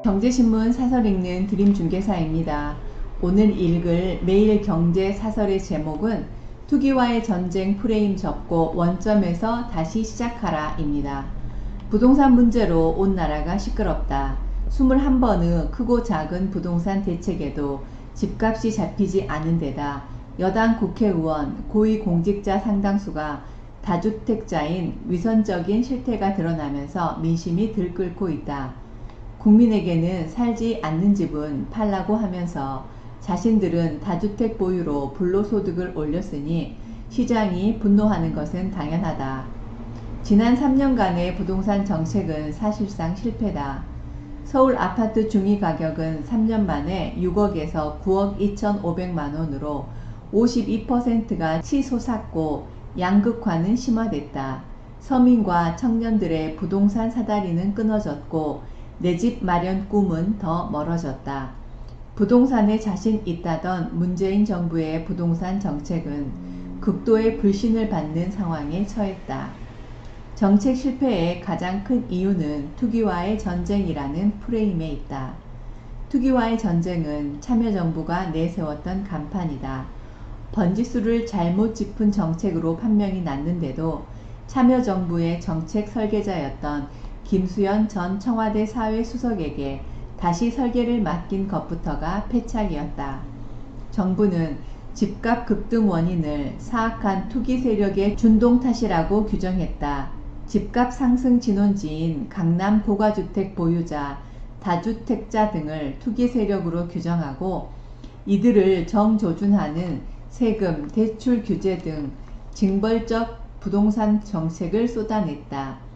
경제신문 사설 읽는 드림중개사입니다. 오늘 읽을 매일 경제 사설의 제목은 투기와의 전쟁 프레임 접고 원점에서 다시 시작하라 입니다. 부동산 문제로 온 나라가 시끄럽다. 21번의 크고 작은 부동산 대책에도 집값이 잡히지 않은 데다 여당 국회의원, 고위공직자 상당수가 다주택자인 위선적인 실태가 드러나면서 민심이 들끓고 있다. 국민에게는 살지 않는 집은 팔라고 하면서 자신들은 다주택 보유로 불로소득을 올렸으니 시장이 분노하는 것은 당연하다. 지난 3년간의 부동산 정책은 사실상 실패다. 서울 아파트 중위 가격은 3년 만에 6억에서 9억 2,500만원으로 52%가 치솟았고 양극화는 심화됐다. 서민과 청년들의 부동산 사다리는 끊어졌고 내 집 마련 꿈은 더 멀어졌다. 부동산에 자신 있다던 문재인 정부의 부동산 정책은 극도의 불신을 받는 상황에 처했다. 정책 실패의 가장 큰 이유는 투기와의 전쟁이라는 프레임에 있다. 투기와의 전쟁은 참여정부가 내세웠던 간판이다. 번지수를 잘못 짚은 정책으로 판명이 났는데도 참여정부의 정책 설계자였던 김수현 전 청와대 사회수석에게 다시 설계를 맡긴 것부터가 패착이었다. 정부는 집값 급등 원인을 사악한 투기 세력의 준동 탓이라고 규정했다. 집값 상승 진원지인 강남 고가주택 보유자, 다주택자 등을 투기 세력으로 규정하고 이들을 정조준하는 세금, 대출 규제 등 징벌적 부동산 정책을 쏟아냈다.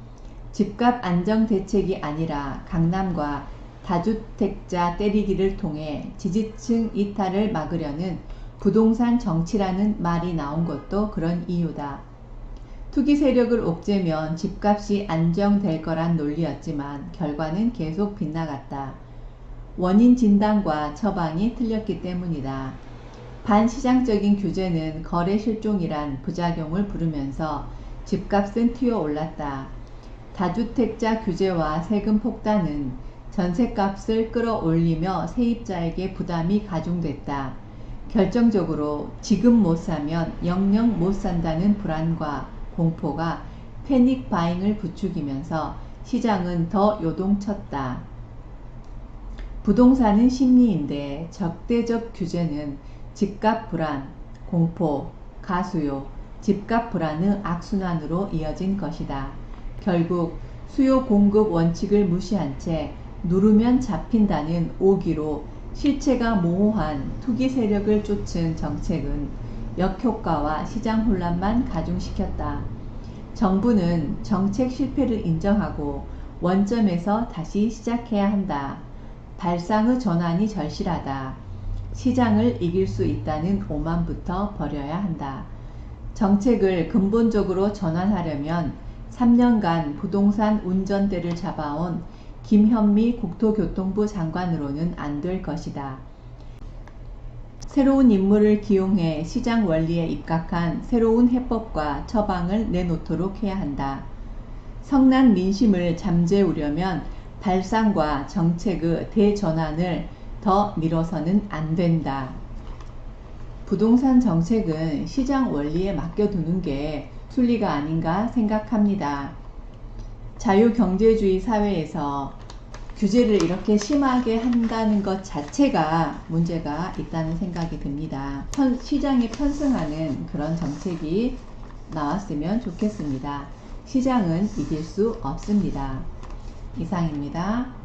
집값 안정 대책이 아니라 강남과 다주택자 때리기를 통해 지지층 이탈을 막으려는 부동산 정치라는 말이 나온 것도 그런 이유다. 투기 세력을 옥죄면 집값이 안정될 거란 논리였지만 결과는 계속 빗나갔다. 원인 진단과 처방이 틀렸기 때문이다. 반시장적인 규제는 거래 실종이란 부작용을 부르면서 집값은 튀어올랐다. 다주택자 규제와 세금 폭탄은 전셋값을 끌어올리며 세입자에게 부담이 가중됐다. 결정적으로 지금 못 사면 영영 못 산다는 불안과 공포가 패닉 바잉을 부추기면서 시장은 더 요동쳤다. 부동산은 심리인데 적대적 규제는 집값 불안, 공포, 가수요, 집값 불안의 악순환으로 이어진 것이다. 결국 수요 공급 원칙을 무시한 채 누르면 잡힌다는 오기로 실체가 모호한 투기 세력을 쫓은 정책은 역효과와 시장 혼란만 가중시켰다. 정부는 정책 실패를 인정하고 원점에서 다시 시작해야 한다. 발상의 전환이 절실하다. 시장을 이길 수 있다는 오만부터 버려야 한다. 정책을 근본적으로 전환하려면 3년간 부동산 운전대를 잡아온 김현미 국토교통부 장관으로는 안 될 것이다. 새로운 인물을 기용해 시장 원리에 입각한 새로운 해법과 처방을 내놓도록 해야 한다. 성난 민심을 잠재우려면 발상과 정책의 대전환을 더 미뤄서는 안 된다. 부동산 정책은 시장 원리에 맡겨두는 게 순리가 아닌가 생각합니다. 자유경제주의 사회에서 규제를 이렇게 심하게 한다는 것 자체가 문제가 있다는 생각이 듭니다. 시장에 편승하는 그런 정책이 나왔으면 좋겠습니다. 시장은 이길 수 없습니다. 이상입니다.